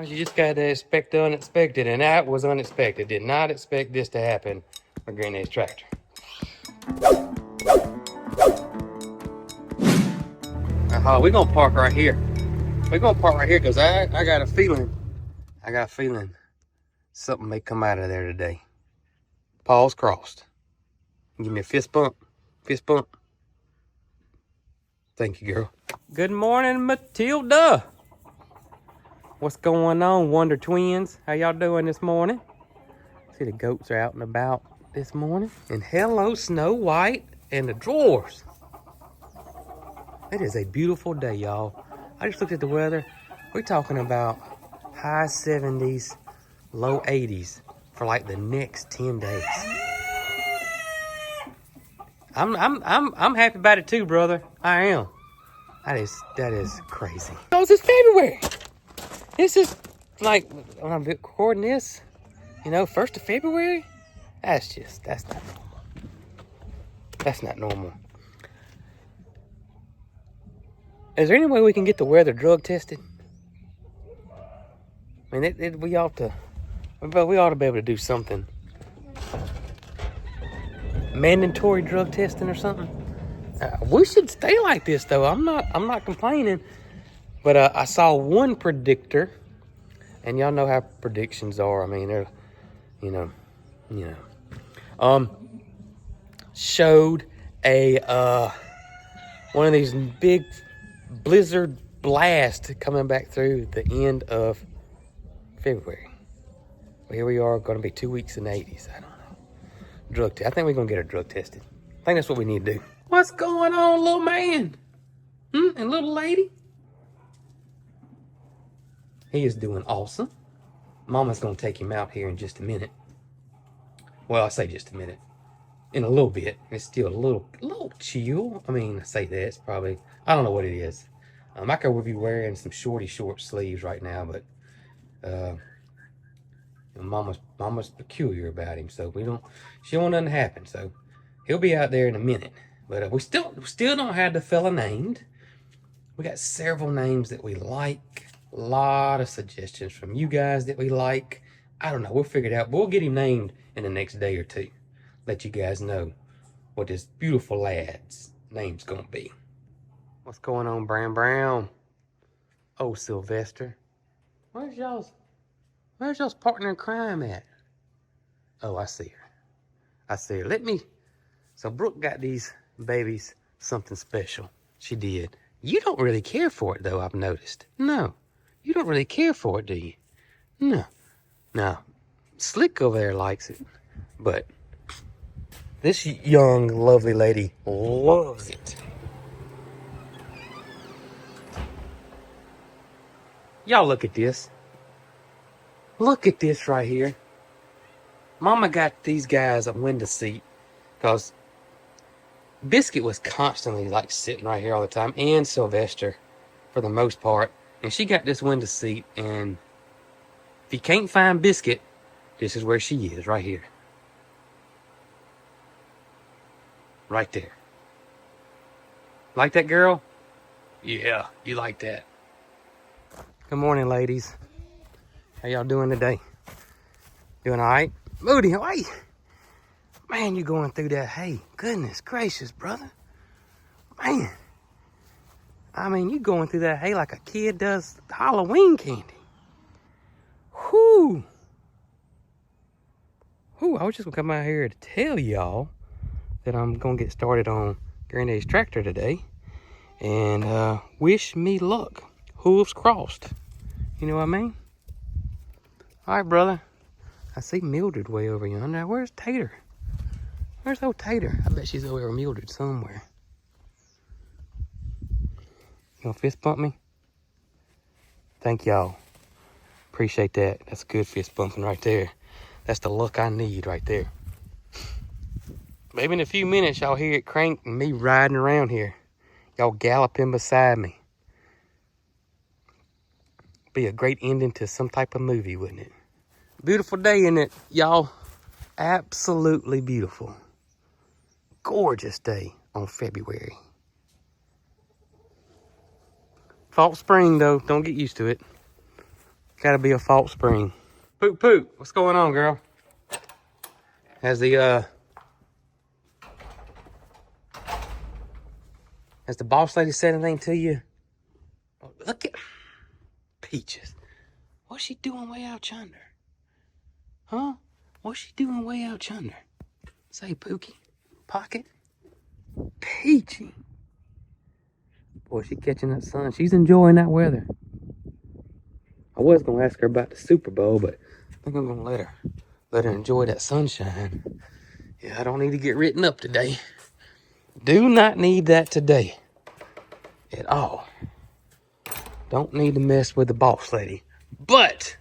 You just got to expect the unexpected, and that was unexpected. Did not expect this to happen with Grandad's tractor. We're gonna park right here. We're gonna park right here because I got a feeling. Something may come out of there today. Paws crossed. Give me a fist bump. Fist bump. Thank you, girl. Good morning, Matilda. What's going on, Wonder Twins? How y'all doing this morning? See, the goats are out and about this morning. And hello, Snow White and the drawers. It is a beautiful day, y'all. I just looked at the weather. We're talking about high 70s, low 80s for like the next 10 days. I'm happy about it too, brother. I am. That is crazy. Oh, it's February. This is like when I'm recording this, 1st of February. That's not normal. That's not normal. Is there any way we can get the weather drug tested? I mean, we ought to be able to do something. Mandatory drug testing or something. We should stay like this though. I'm not complaining. But I saw one predictor, and y'all know how predictions are. I mean, they're, showed a one of these big blizzard blast coming back through the end of February. Well, here we are, going to be 2 weeks in the 80s. I don't know. Drug test. I think we're going to get our drug tested. I think that's what we need to do. What's going on, little man? And little lady? He is doing awesome. Mama's going to take him out here in just a minute. Well, I say just a minute. In a little bit. It's still a little chill. I mean, I say that. It's probably, I don't know what it is. I could be wearing some short sleeves right now, but Mama's peculiar about him, so she don't want nothing to happen. So he'll be out there in a minute. But we still don't have the fella named. We got several names that we like. A lot of suggestions from you guys that we like. I don't know. We'll figure it out. We'll get him named in the next day or two. Let you guys know what this beautiful lad's name's gonna be. What's going on, Brown? Oh, Sylvester. Where's y'all's partner in crime at? Oh, I see her. So Brooke got these babies something special. She did. You don't really care for it, though, I've noticed. No, you don't really care for it, do you? No. Slick over there likes it, but this young, lovely lady loves it. Y'all look at this. Look at this right here. Mama got these guys a window seat because Biscuit was constantly like sitting right here all the time, and Sylvester for the most part. And she got this window seat, and if you can't find Biscuit, this is where she is, right here. Right there. Like that, girl? Yeah, you like that. Good morning, ladies. How y'all doing today? Doing all right? Moody, how are you? Man, you going through that hay. Goodness gracious, brother. Man. I mean, you going through that hay like a kid does Halloween candy. Whew. I was just going to come out here to tell y'all that I'm going to get started on Grandad's tractor today. And wish me luck. Hooves crossed. You know what I mean? All right, brother. I see Mildred way over yonder. Now, where's Tater? Where's old Tater? I bet she's over Mildred somewhere. You gonna fist bump me? Thank y'all. Appreciate that. That's good fist bumping right there. That's the luck I need right there. Maybe in a few minutes y'all hear it crank and me riding around here. Y'all galloping beside me. Be a great ending to some type of movie, wouldn't it? Beautiful day, isn't it, y'all? Absolutely beautiful. Gorgeous day on February. Fall spring, though. Don't get used to it. Gotta be a false spring. Poop poop, what's going on, girl? Has the boss lady said anything to you? Oh, look at Peaches. What's she doing way out yonder? Huh? What's she doing way out yonder? Say, Pookie. Pocket. Peachy. Boy, she catching that sun. She's enjoying that weather. I was gonna ask her about the Super Bowl, but I think I'm gonna let her enjoy that sunshine. Yeah, I don't need to get written up today. Do not need that today at all. Don't need to mess with the boss lady. But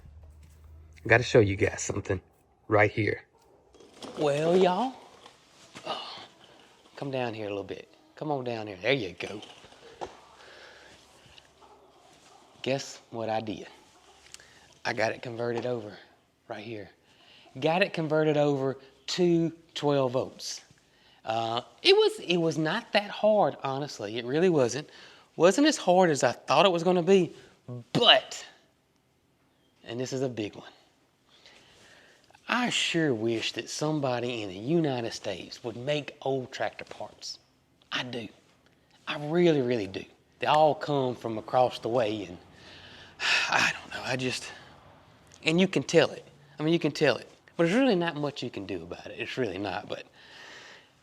I gotta show you guys something right here. Well, y'all, come down here a little bit. Come on down here. There you go. Guess what I did? I got it converted over right here. Got it converted over to 12 volts. It was not that hard, honestly. It really wasn't. Wasn't as hard as I thought it was going to be, but, and this is a big one, I sure wish that somebody in the United States would make old tractor parts. I do. I really, really do. They all come from across the way, and I don't know, and you can tell it. I mean, you can tell it. But there's really not much you can do about it. It's really not, but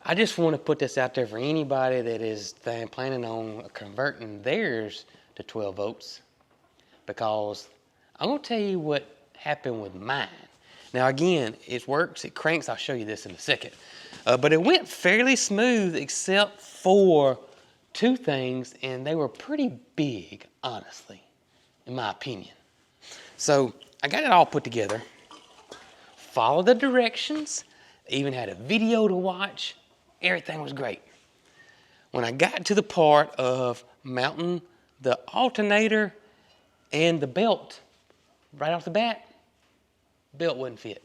I just want to put this out there for anybody that is planning on converting theirs to 12 volts, because I'm going to tell you what happened with mine. Now, again, it works, it cranks. I'll show you this in a second. But it went fairly smooth except for two things, and they were pretty big, honestly, in my opinion. So I got it all put together, followed the directions, even had a video to watch. Everything was great. When I got to the part of mounting the alternator and the belt, right off the bat, belt wouldn't fit.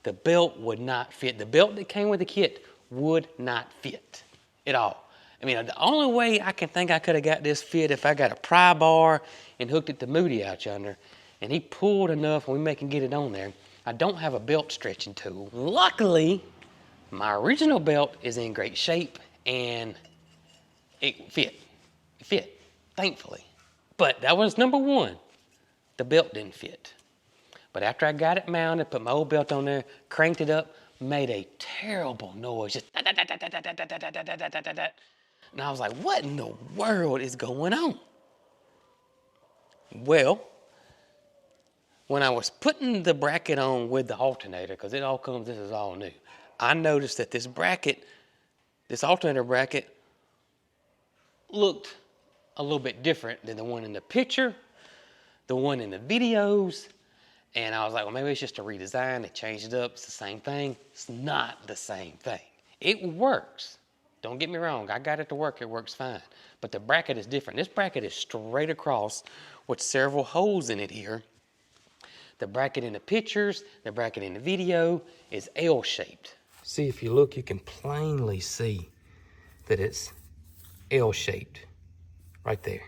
The belt would not fit. The belt that came with the kit would not fit at all. I mean, the only way I can think I could have got this fit if I got a pry bar and hooked it to Moody out yonder, and he pulled enough and we can get it on there. I don't have a belt stretching tool. Luckily, my original belt is in great shape and it fit. It fit, thankfully. But that was number one. The belt didn't fit. But after I got it mounted, put my old belt on there, cranked it up, made a terrible noise. Just and I was like, what in the world is going on? Well, when I was putting the bracket on with the alternator, because it all comes, this is all new, I noticed that this bracket, this alternator bracket, looked a little bit different than the one in the picture, the one in the videos, and I was like, well, maybe it's just a redesign. They changed it up. It's the same thing. It's not the same thing. It works. Don't get me wrong. I got it to work. It works fine. But the bracket is different. This bracket is straight across with several holes in it here. The bracket in the pictures, the bracket in the video is L-shaped. See, if you look, you can plainly see that it's L-shaped right there.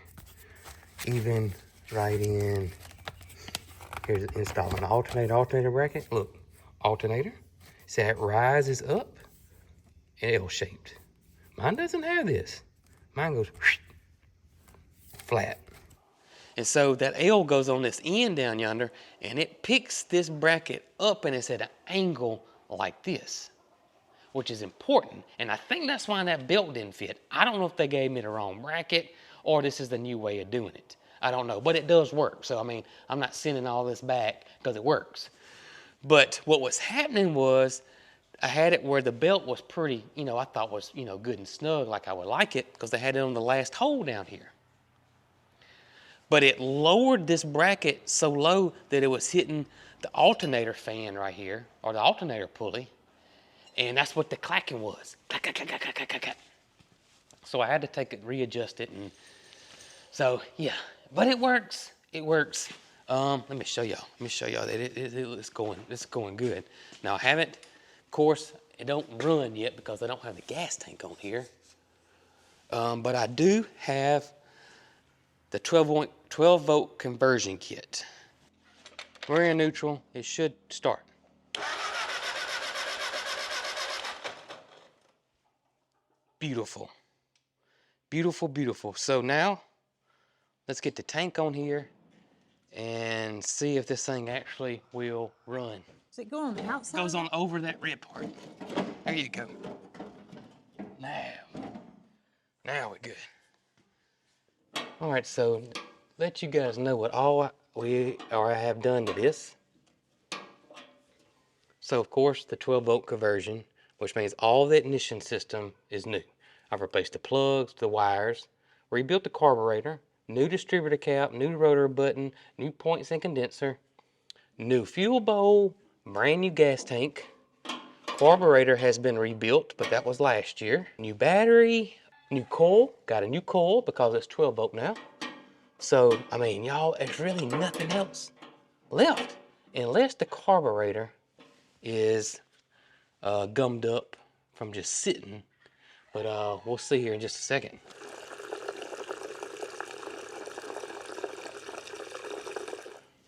Even right in, here's installing an alternator bracket. Look, alternator. See how it rises up and L-shaped. Mine doesn't have this. Mine goes flat. And so that L goes on this end down yonder, and it picks this bracket up and it's at an angle like this, which is important. And I think that's why that belt didn't fit. I don't know if they gave me the wrong bracket or this is the new way of doing it. I don't know, but it does work. So, I mean, I'm not sending all this back because it works. But what was happening was I had it where the belt was pretty, I thought was, good and snug like I would like it, because they had it on the last hole down here. But it lowered this bracket so low that it was hitting the alternator fan right here, or the alternator pulley, and that's what the clacking was. Clack, clack, clack, clack, clack, clack. So I had to take it, readjust it, and so, yeah. But it works. It works. Let me show y'all. That it's going good. Now I haven't, of course, it don't run yet because I don't have the gas tank on here. But I do have the 12 volt conversion kit. We're in neutral. It should start. Beautiful. Beautiful, beautiful. So now, let's get the tank on here and see if this thing actually will run. Does it go on the outside? It goes on over that red part. There you go. Now we're good. All right, so let you guys know what all I have done to this. So of course the 12-volt conversion, which means all the ignition system is new. I've replaced the plugs, the wires, rebuilt the carburetor, new distributor cap, new rotor button, new points and condenser, new fuel bowl, brand new gas tank. Carburetor has been rebuilt, but that was last year. New battery, new coil, got a new coil because it's 12 volt now. So, I mean, y'all, there's really nothing else left unless the carburetor is gummed up from just sitting. But we'll see here in just a second.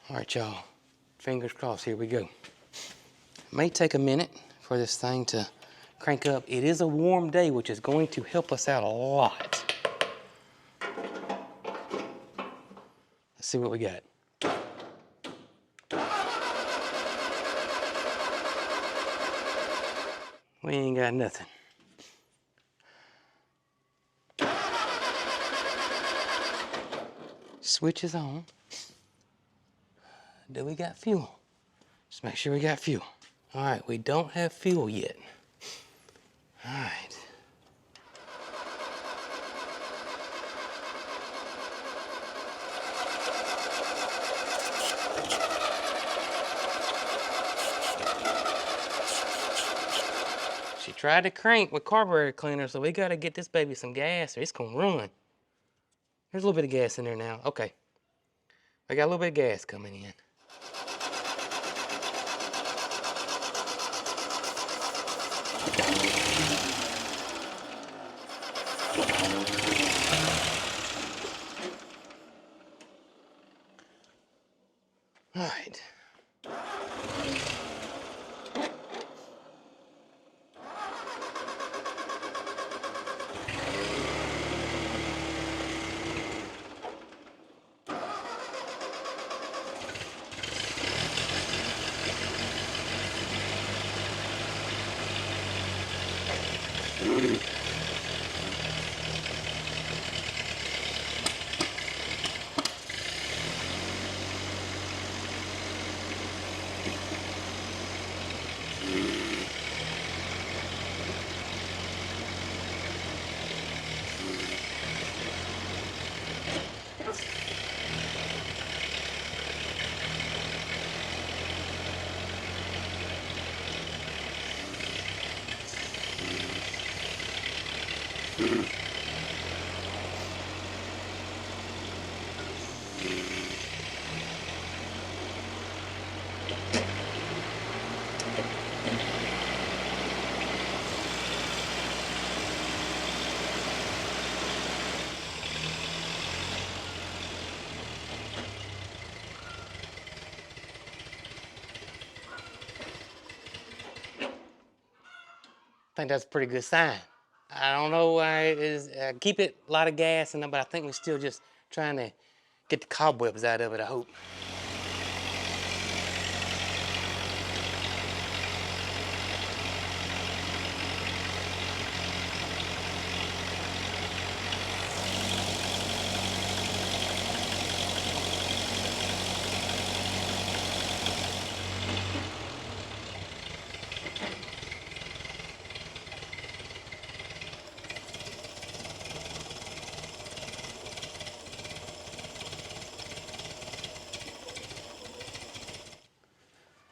All right, y'all, fingers crossed, here we go. It may take a minute for this thing to crank up. It is a warm day, which is going to help us out a lot. Let's see what we got. We ain't got nothing. Switch is on. Do we got fuel? Just make sure we got fuel. All right, we don't have fuel yet. All right. She tried to crank with carburetor cleaner, so we gotta get this baby some gas or it's gonna run. There's a little bit of gas in there now. Okay. I got a little bit of gas coming in. All right. I think that's a pretty good sign. I don't know why it is. Keep it a lot of gas in there, but I think we're still just trying to get the cobwebs out of it, I hope.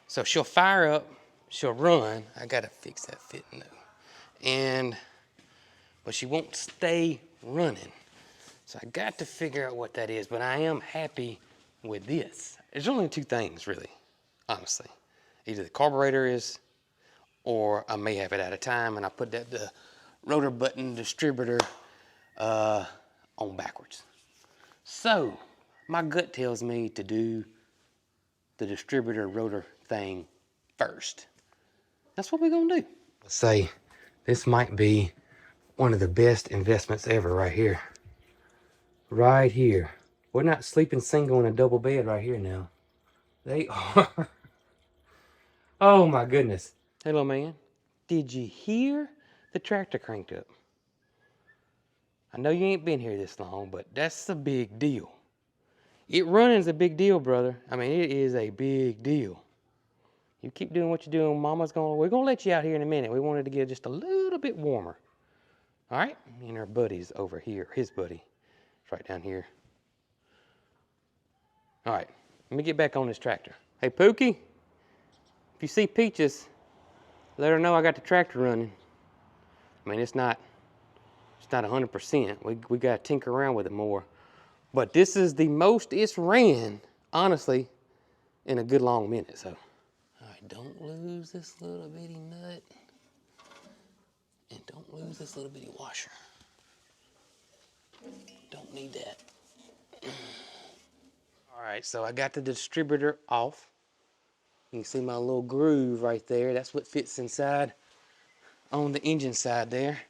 So she'll fire up, she'll run. I gotta fix that fitting though. But she won't stay running. So I got to figure out what that is, but I am happy with this. There's only two things really, honestly. Either the carburetor is, or I may have it out of time and I put the rotor button distributor on backwards. So my gut tells me to do the distributor rotor thing first. That's what we're gonna do. Let's say this might be one of the best investments ever right here. Right here. We're not sleeping single in a double bed right here now. They are. Oh my goodness. Hello, man. Did you hear the tractor cranked up? I know you ain't been here this long, but that's a big deal. It running's a big deal, brother. I mean, it is a big deal. You keep doing what you're doing, we're gonna let you out here in a minute. We wanted to get just a little bit warmer. All right? And our buddy's over here, his buddy. It's right down here. All right, let me get back on this tractor. Hey, Pookie, if you see Peaches, let her know I got the tractor running. I mean, it's not 100%. We gotta tinker around with it more. But this is the most it's ran, honestly, in a good long minute, so. All right, don't lose this little bitty nut. And don't lose this little bitty washer. Don't need that. All right, so I got the distributor off. You can see my little groove right there. That's what fits inside on the engine side there.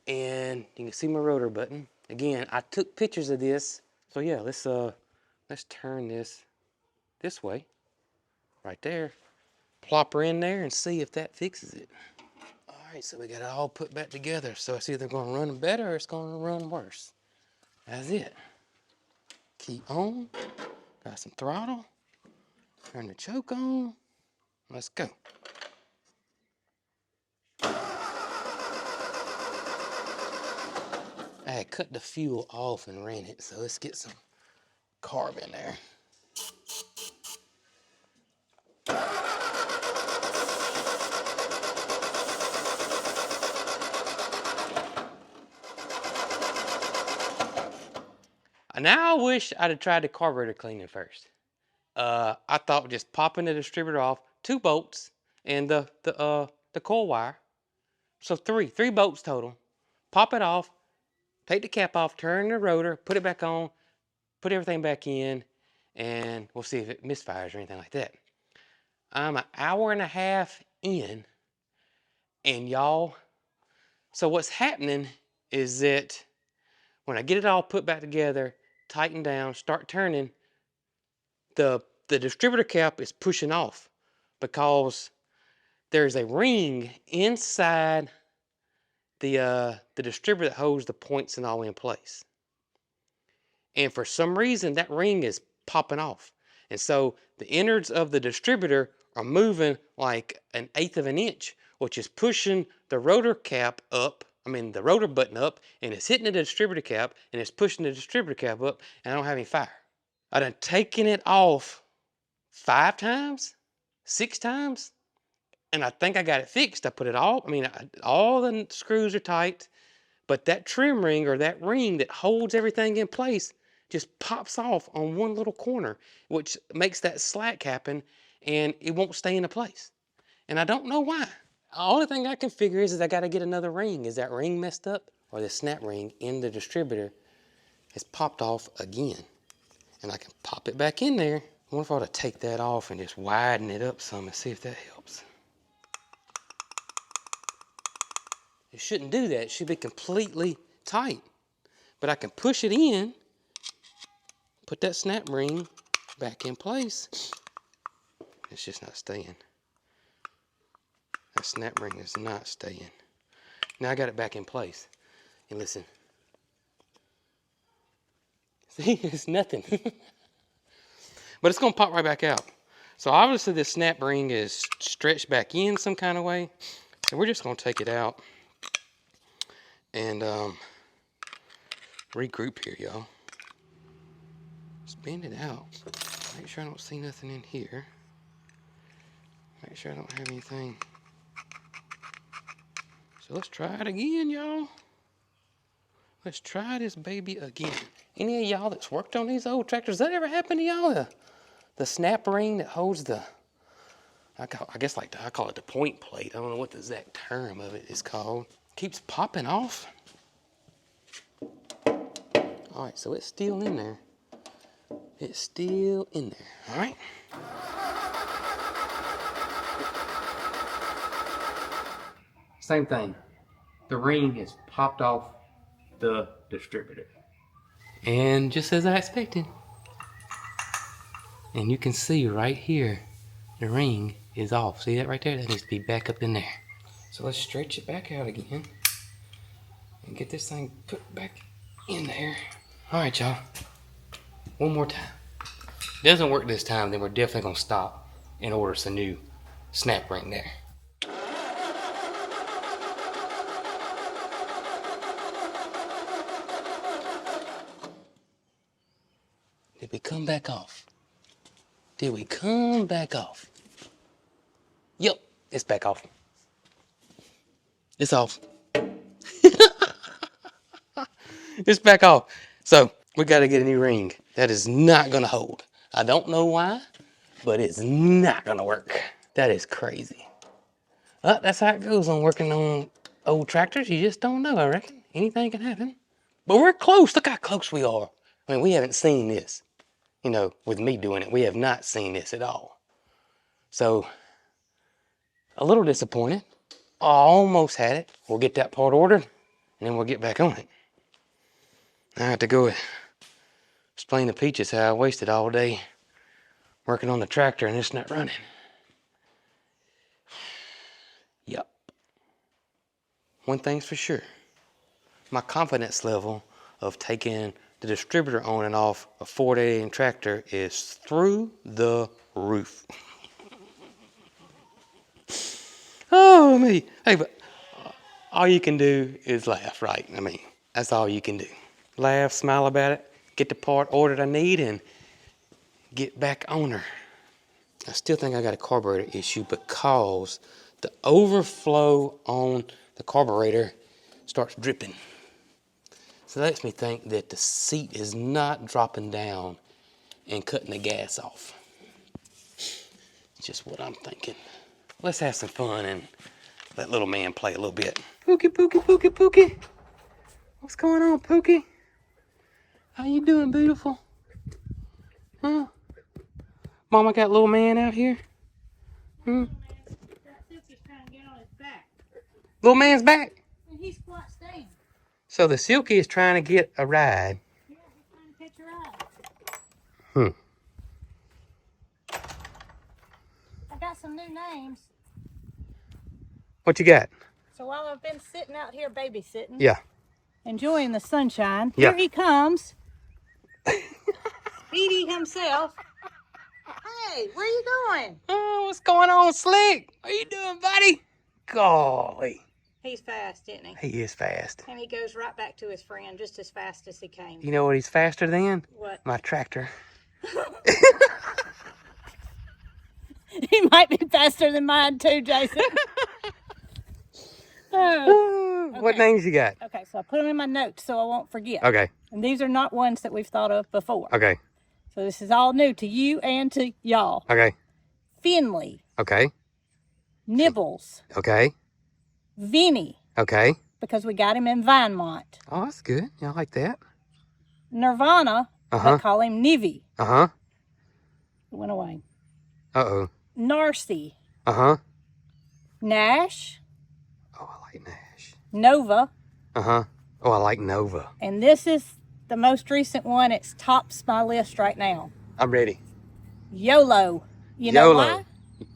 And you can see my rotor button. Again, I took pictures of this. So yeah, let's turn this way, right there. Plop her in there and see if that fixes it. All right, so we got it all put back together. So it's either gonna run better or it's gonna run worse. That's it. Keep on, got some throttle, turn the choke on, let's go. I had cut the fuel off and ran it, so let's get some carb in there. Now I wish I'd have tried the carburetor cleaning first. I thought just popping the distributor off, 2 bolts and the coil wire. So three bolts total. Pop it off, take the cap off, turn the rotor, put it back on, put everything back in, and we'll see if it misfires or anything like that. I'm an hour and a half in, and y'all, so what's happening is that when I get it all put back together, tighten down, start turning, the distributor cap is pushing off because there's a ring inside the distributor that holds the points and all in place. And for some reason, that ring is popping off. And so the innards of the distributor are moving like 1/8 of an inch, which is pushing the rotor cap up, the rotor button up, and it's hitting the distributor cap, and it's pushing the distributor cap up, and I don't have any fire. I done taken it off 5 times, 6 times, and I think I got it fixed. I put it all, all the screws are tight, but that trim ring or that ring that holds everything in place just pops off on one little corner, which makes that slack happen, and it won't stay into place. And I don't know why. The only thing I can figure is I got to get another ring. Is that ring messed up? Or the snap ring in the distributor has popped off again. And I can pop it back in there. I wonder if I ought to take that off and just widen it up some and see if that helps. It shouldn't do that. It should be completely tight. But I can push it in, put that snap ring back in place. It's just not staying. That snap ring is not staying. Now I got it back in place. And listen. See, it's nothing. But it's gonna pop right back out. So obviously this snap ring is stretched back in some kind of way. So we're just gonna take it out and regroup here, y'all. Just bend it out. Make sure I don't see nothing in here. Make sure I don't have anything. So let's try it again, y'all. Let's try this baby again. Any of y'all that's worked on these old tractors, does that ever happen to y'all? The snap ring that holds the, I call it the point plate. I don't know what the exact term of it is called. Keeps popping off. All right, so it's still in there. It's still in there, all right? Same thing. The ring is popped off the distributor. And just as I expected. And you can see right here, the ring is off. See that right there? That needs to be back up in there. So let's stretch it back out again and get this thing put back in there. All right, y'all. One more time. If it doesn't work this time, then we're definitely gonna stop and order some new snap ring there. Did we come back off? Did we come back off? Yep, it's back off. It's off. It's back off. So we got to get a new ring. That is not gonna hold. I don't know why, but it's not gonna work. That is crazy. Well, that's how it goes on working on old tractors. You just don't know, I reckon. Anything can happen. But we're close. Look how close we are. I mean, we haven't seen this. You know, with me doing it, we have not seen this at all. So, a little disappointed. I almost had it. We'll get that part ordered, and then we'll get back on it. I have to go explain to Peaches how I wasted all day working on the tractor and it's not running. Yep. One thing's for sure. My confidence level of taking the distributor on and off a 4-day tractor is through the roof. Oh, me. Hey, but all you can do is laugh, right? I mean, that's all you can do. Laugh, smile about it, get the part ordered I need, and get back on her. I still think I got a carburetor issue because the overflow on the carburetor starts dripping. So that makes me think that the seat is not dropping down and cutting the gas off. Just what I'm thinking. Let's have some fun and let little man play a little bit. Pookie, Pookie, Pookie, Pookie. What's going on, Pookie? How you doing, beautiful? Huh? Mama got little man out here? Hmm? Little man's back? And he squats down. So the Silky is trying to get a ride. Yeah, he's trying to catch a ride. I got some new names. What you got? So while I've been sitting out here babysitting, Yeah. enjoying the sunshine, Yeah. here he comes. Speedy himself. Hey, where you going? Oh, what's going on, Slick? What you doing, buddy? Golly. He's fast, isn't he? He is fast. And he goes right back to his friend just as fast as he came. You know what he's faster than? What? My tractor. He might be faster than mine too, Jason. What names you got? Okay, so I put them in my notes so I won't forget. Okay. And these are not ones that we've thought of before. Okay. So this is all new to you and to y'all. Okay. Finley. Okay. Nibbles. Okay. Vinny. Okay. Because we got him in Vinemont. Oh, that's good. Yeah, I like that. Nirvana. Uh-huh. They call him Nivy. Uh-huh. It went away. Uh-oh. Narcy. Uh-huh. Nash. Oh, I like Nash. Nova. Uh-huh. Oh, I like Nova. And this is the most recent one. It tops my list right now. I'm ready. YOLO. You know why?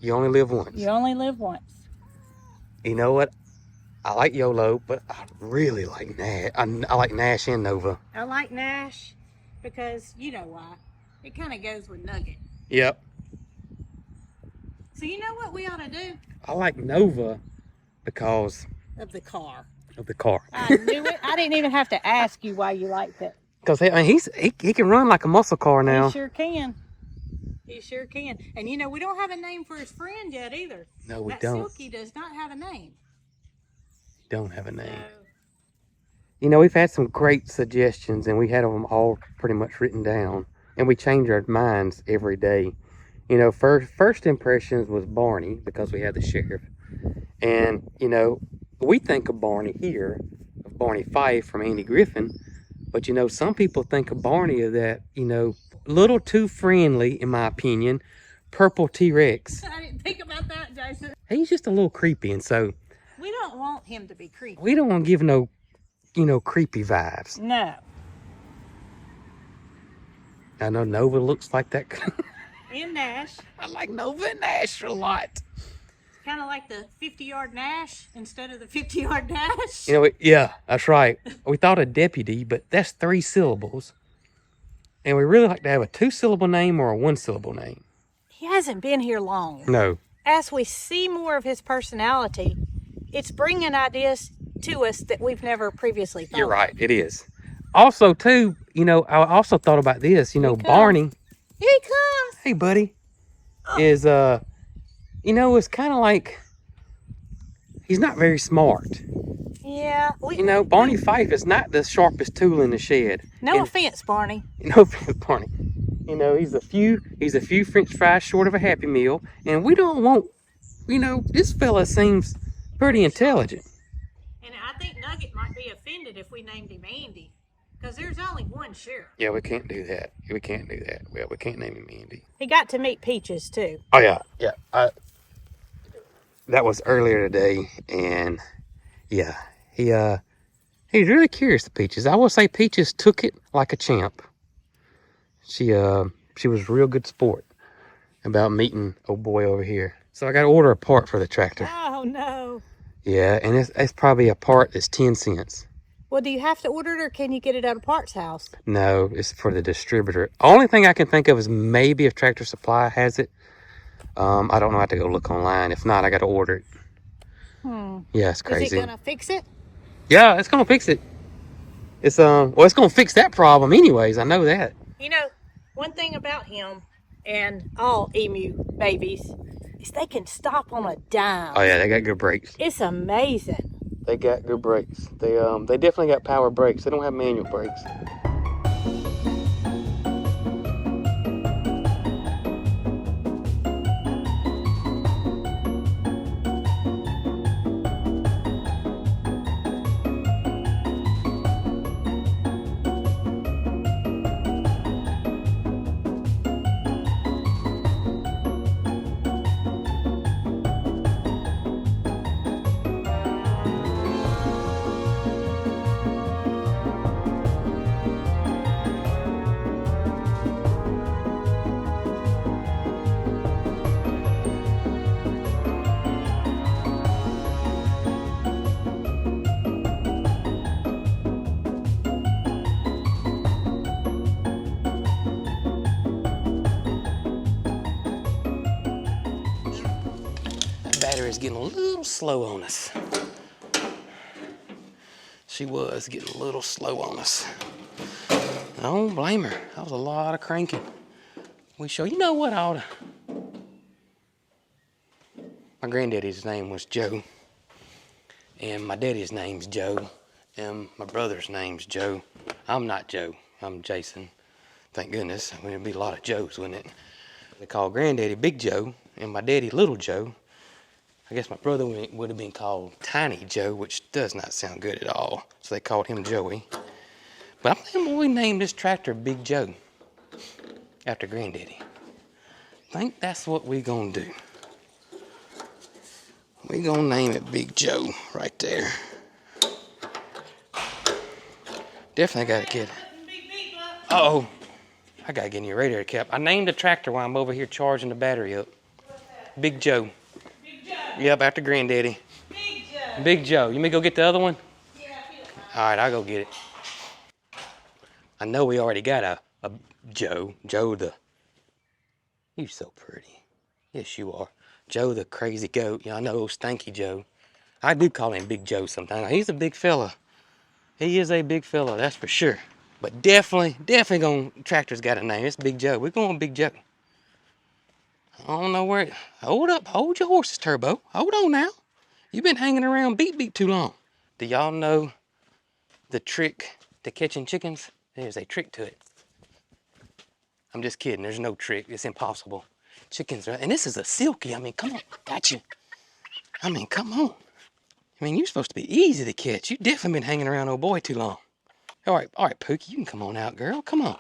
You only live once. You only live once. You know what? I like YOLO, but I really like Nash. I like Nash and Nova. I like Nash because you know why. It kind of goes with Nugget. Yep. So you know what we ought to do? I like Nova because Of the car. of the car. I knew it. I didn't even have to ask you why you liked it. Because I mean, he can run like a muscle car now. He sure can. He sure can. And you know, we don't have a name for his friend yet either. No, we that don't. Silky does not have a name. Don't have a name. No. You know, we've had some great suggestions, and we had them all pretty much written down. And we change our minds every day. You know, first impressions was Barney, because we had the sheriff. And, you know, we think of Barney here, of Barney Fife from Andy Griffin. But, you know, some people think of Barney of that, you know, little too friendly, in my opinion, purple T-Rex. I didn't think about that, Jason. He's just a little creepy. And so We don't want him to be creepy. We don't want to give no, creepy vibes. No. I know Nova looks like that. And Nash. I like Nova and Nash a lot. It's kind of like the 50-yard Nash instead of the 50-yard Dash. Yeah, that's right. We thought of deputy, but that's 3 syllables. And we really like to have a 2-syllable name or a 1-syllable name. He hasn't been here long. No. As we see more of his personality, it's bringing ideas to us that we've never previously thought. You're right, it is. Also, too, I also thought about this. Barney. Here he comes. Hey, buddy. Is, it's kind of like he's not very smart. Yeah. Barney Fife is not the sharpest tool in the shed. No offense, Barney. No offense, Barney. He's a few French fries short of a Happy Meal, and we don't want, this fella seems pretty intelligent. And I think Nugget might be offended if we named him Andy, because there's only one sheriff. Yeah, we can't do that. We can't do that. Well, we can't name him Andy. He got to meet Peaches too. Oh yeah. That was earlier today, and yeah, he's really curious to Peaches. I will say Peaches took it like a champ. She was a real good sport about meeting old boy over here. So I got to order a part for the tractor. Oh no. Yeah, and it's probably a part that's 10 cents. Well, do you have to order it, or can you get it at a parts house? No, it's for the distributor. Only thing I can think of is maybe if Tractor Supply has it. I don't know. I have to go look online. If not, I got to order it. Yeah, it's crazy. Is it gonna fix it? Yeah, it's gonna fix it. It's it's gonna fix that problem anyways. I know that. One thing about him and all emu babies is they can stop on a dime. Oh yeah, they got good brakes. It's amazing. They got good brakes. They definitely got power brakes. They don't have manual brakes. Battery's getting a little slow on us. She was getting a little slow on us. I don't blame her. That was a lot of cranking. You know what, my granddaddy's name was Joe, and my daddy's name's Joe, and my brother's name's Joe. I'm not Joe. I'm Jason. Thank goodness. I mean, it'd be a lot of Joes, wouldn't it? They call Granddaddy Big Joe, and my daddy Little Joe. I guess my brother would have been called Tiny Joe, which does not sound good at all. So they called him Joey. But I think we named this tractor Big Joe after Granddaddy. I think that's what we gonna do. We gonna name it Big Joe right there. Definitely gotta get it. Uh-oh. I gotta get in your radiator cap. I named the tractor while I'm over here charging the battery up. Big Joe. Yep, after Granddaddy. Big Joe. Big Joe. You want me to go get the other one? Yeah, I feel it. All right, I'll go get it. I know we already got a Joe. Joe the... You're so pretty. Yes, you are. Joe the crazy goat. Yeah, I know, Stanky Joe. I do call him Big Joe sometimes. He's a big fella. He is a big fella, that's for sure. But definitely tractor's got a name. It's Big Joe. We're going Big Joe. I don't know where... Hold up. Hold your horses, Turbo. Hold on now. You've been hanging around Beat too long. Do y'all know the trick to catching chickens? There's a trick to it. I'm just kidding. There's no trick. It's impossible. Chickens are... And this is a silky. I mean, come on. Got you. I mean, come on. I mean, you're supposed to be easy to catch. You've definitely been hanging around old boy too long. All right, Pookie. You can come on out, girl. Come on.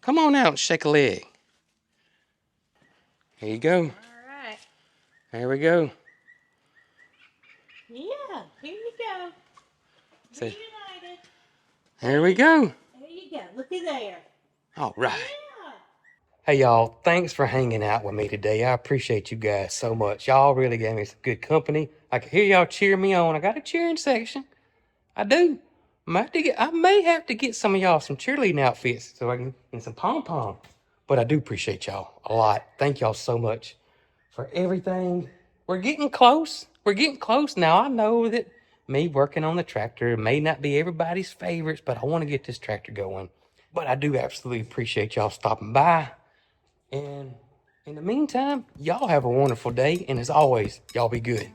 Come on out and shake a leg. There you go. All right. There we go. Yeah, here you go. See, Reunited. there we go. There you go. Looky there. All right. Yeah. Hey, y'all, thanks for hanging out with me today. I appreciate you guys so much. Y'all really gave me some good company. I can hear y'all cheer me on. I got a cheering section. I do. I may have to get some of y'all some cheerleading outfits so I can get some pom-pom. But I do appreciate y'all a lot. Thank y'all so much for everything. We're getting close. We're getting close now. I know that me working on the tractor may not be everybody's favorites, but I want to get this tractor going. But I do absolutely appreciate y'all stopping by. And in the meantime, y'all have a wonderful day. And as always, y'all be good.